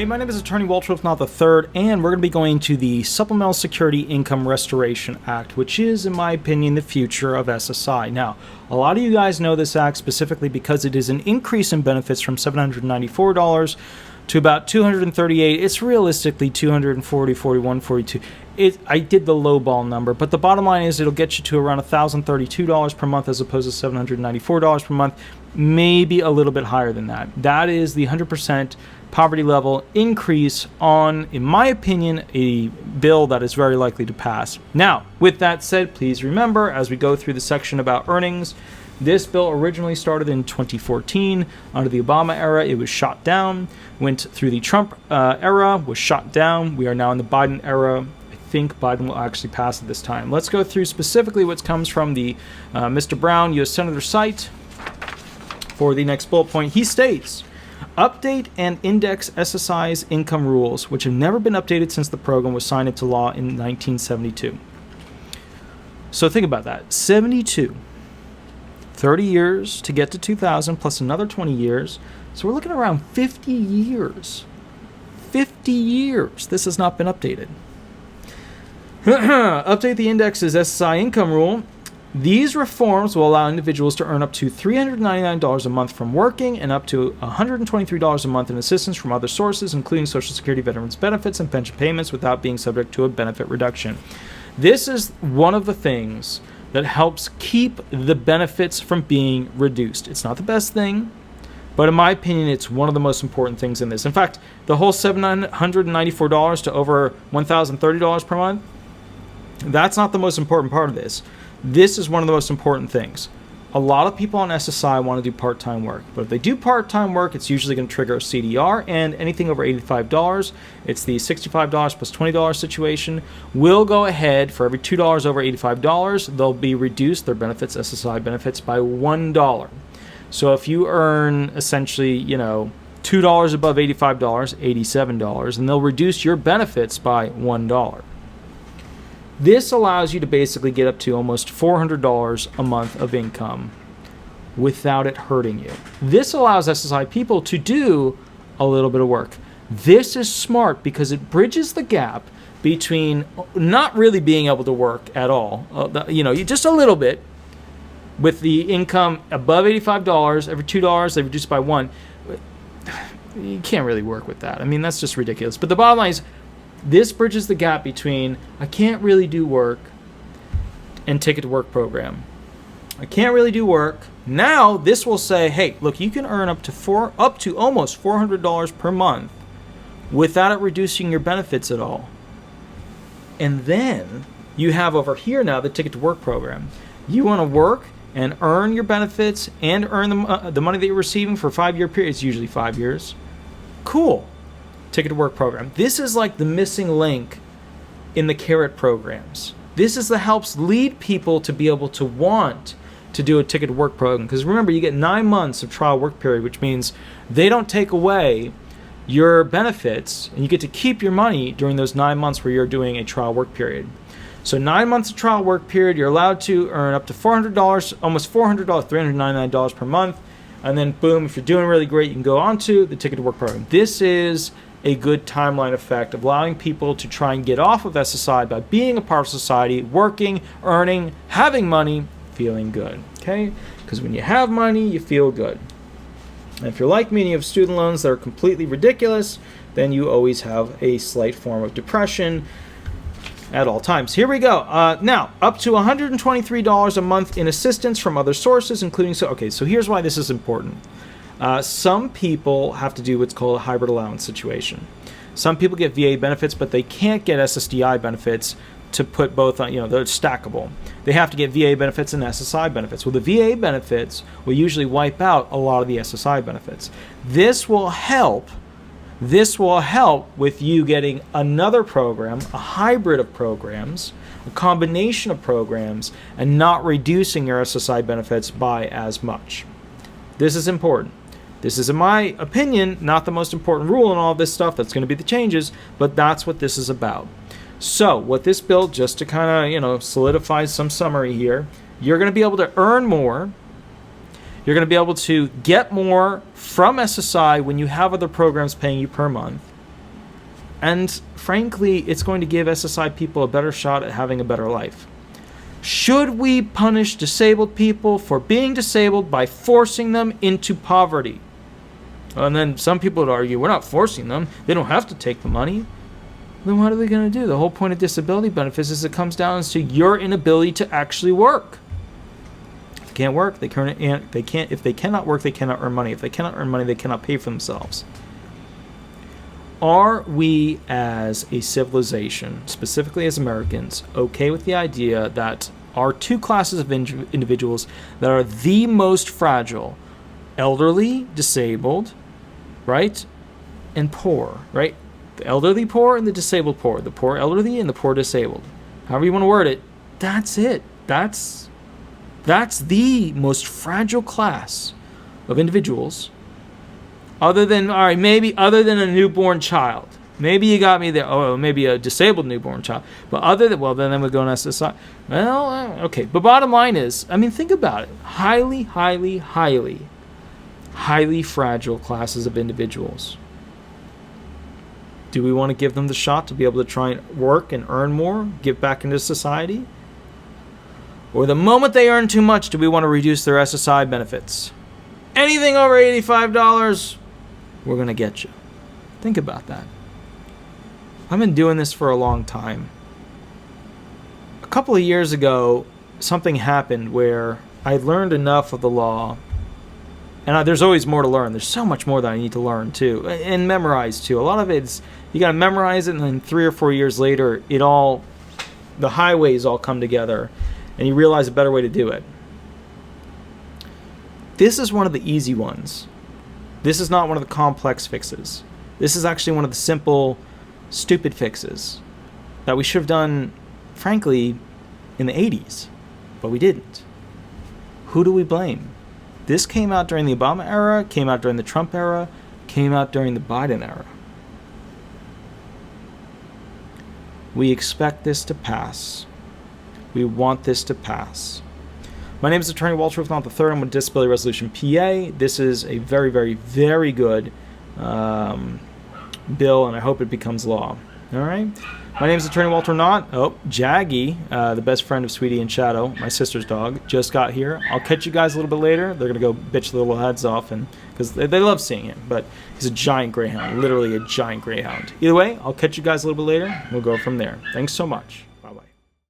Hey, my name is Attorney Walter Not the Third, and we're going to be going to the Supplemental Security Income Restoration Act, which is, in my opinion, the future of SSI. Now, a lot of you guys know this act specifically because it is an increase in benefits from $794 to about $238. It's realistically $240, $41, $42. I did the lowball number, but the bottom line is it'll get you to around $1,032 per month as opposed to $794 per month, maybe a little bit higher than that. That is the 100% poverty level increase on, in my opinion, a bill that is very likely to pass. Now, with that said, please remember, as we go through the section about earnings, this bill originally started in 2014. Under the Obama era, it was shot down. Went through the Trump era, was shot down. We are now in the Biden era. I think Biden will actually pass it this time. Let's go through specifically what comes from the Mr. Brown, U.S. Senator site. For the next bullet point, he states, update and index SSI's income rules, which have never been updated since the program was signed into law in 1972. So think about that. 72. 30 years to get to 2000 plus another 20 years. So we're looking at around 50 years. 50 years. This has not been updated. Update the index's SSI income rule. These reforms will allow individuals to earn up to $399 a month from working and up to $123 a month in assistance from other sources, including Social Security, veterans benefits, and pension payments without being subject to a benefit reduction. This is one of the things that helps keep the benefits from being reduced. It's not the best thing, but in my opinion, it's one of the most important things in this. In fact, the whole $794 to over $1,030 per month, that's not the most important part of this. This is one of the most important things. A lot of people on SSI want to do part-time work, but if they do part-time work, it's usually going to trigger a CDR, and anything over $85, it's the $65 plus $20 situation, will go ahead for every $2 over $85, they'll be reduced, their benefits, SSI benefits, by $1. So if you earn essentially, $2 above $85, $87, and they'll reduce your benefits by $1. This allows you to basically get up to almost $400 a month of income without it hurting you. This allows SSI people to do a little bit of work. This is smart because it bridges the gap between not really being able to work at all, just a little bit, with the income above $85, every $2, they reduce by $1. You can't really work with that. I mean, that's just ridiculous. But the bottom line is, this bridges the gap between I can't really do work and Ticket to Work program. I can't really do work. Now this will say, hey, look, you can earn up to almost $400 per month without it reducing your benefits at all. And then you have over here now the Ticket to Work program. You want to work and earn your benefits and earn the money that you're receiving for a 5-year period. It's usually 5 years. Cool. Ticket to Work program. This is like the missing link in the carrot programs. This is the helps lead people to be able to want to do a Ticket to Work program. Because remember, you get 9 months of trial work period, which means they don't take away your benefits and you get to keep your money during those 9 months where you're doing a trial work period. So 9 months of trial work period, you're allowed to earn up to $400, almost $400, $399 per month. And then boom, if you're doing really great, you can go on to the Ticket to Work program. This is a good timeline effect of allowing people to try and get off of SSI by being a part of society, working, earning, having money, feeling good, okay? Because when you have money, you feel good. And if you're like me and you have student loans that are completely ridiculous, then you always have a slight form of depression at all times. Here we go. Now, up to $123 a month in assistance from other sources, including... So here's why this is important. Some people have to do what's called a hybrid allowance situation. Some people get VA benefits, but they can't get SSDI benefits to put both on, they're stackable. They have to get VA benefits and SSI benefits. Well, the VA benefits will usually wipe out a lot of the SSI benefits. This will help with you getting another program, a hybrid of programs, a combination of programs, and not reducing your SSI benefits by as much. This is important. This is, in my opinion, not the most important rule in all of this stuff. That's going to be the changes, but that's what this is about. So what this bill, just to kind of, solidify some summary here, you're going to be able to earn more. You're going to be able to get more from SSI when you have other programs paying you per month. And frankly, it's going to give SSI people a better shot at having a better life. Should we punish disabled people for being disabled by forcing them into poverty? And then some people would argue, we're not forcing them. They don't have to take the money. Then what are they going to do? The whole point of disability benefits is it comes down to your inability to actually work. If they can't work, they can't. If they cannot work, they cannot earn money. If they cannot earn money, they cannot pay for themselves. Are we as a civilization, specifically as Americans, okay with the idea that our two classes of individuals that are the most fragile, elderly, disabled, right, and poor, right? The elderly poor and the disabled poor. The poor elderly and the poor disabled. However you want to word it, that's it. That's the most fragile class of individuals. Other than, all right, maybe other than a newborn child. Maybe you got me there. Oh, maybe a disabled newborn child. But other than, well, then we go on SSI. Well, okay. But bottom line is, I mean, think about it. Highly, highly, highly, highly fragile classes of individuals. Do we want to give them the shot to be able to try and work and earn more, give back into society? Or the moment they earn too much, do we want to reduce their SSI benefits? Anything over $85, we're going to get you. Think about that. I've been doing this for a long time. A couple of years ago, something happened where I learned enough of the law. And there's always more to learn. There's so much more that I need to learn, too. And memorize, too. A lot of it's, you got to memorize it, and then 3 or 4 years later, the highways all come together, and you realize a better way to do it. This is one of the easy ones. This is not one of the complex fixes. This is actually one of the simple, stupid fixes that we should have done, frankly, in the 80s. But we didn't. Who do we blame? This came out during the Obama era, came out during the Trump era, came out during the Biden era. We expect this to pass. We want this to pass. My name is Attorney Walter Ruthmont III. I'm with Disability Resolution PA. This is a very, very, very good bill, and I hope it becomes law. All right? My name is Attorney Walter Ruthmont. Oh, Jaggy, the best friend of Sweetie and Shadow, my sister's dog, just got here. I'll catch you guys a little bit later. They're going to go bitch their little heads off because they love seeing him, but he's a giant greyhound, literally a giant greyhound. Either way, I'll catch you guys a little bit later. We'll go from there. Thanks so much.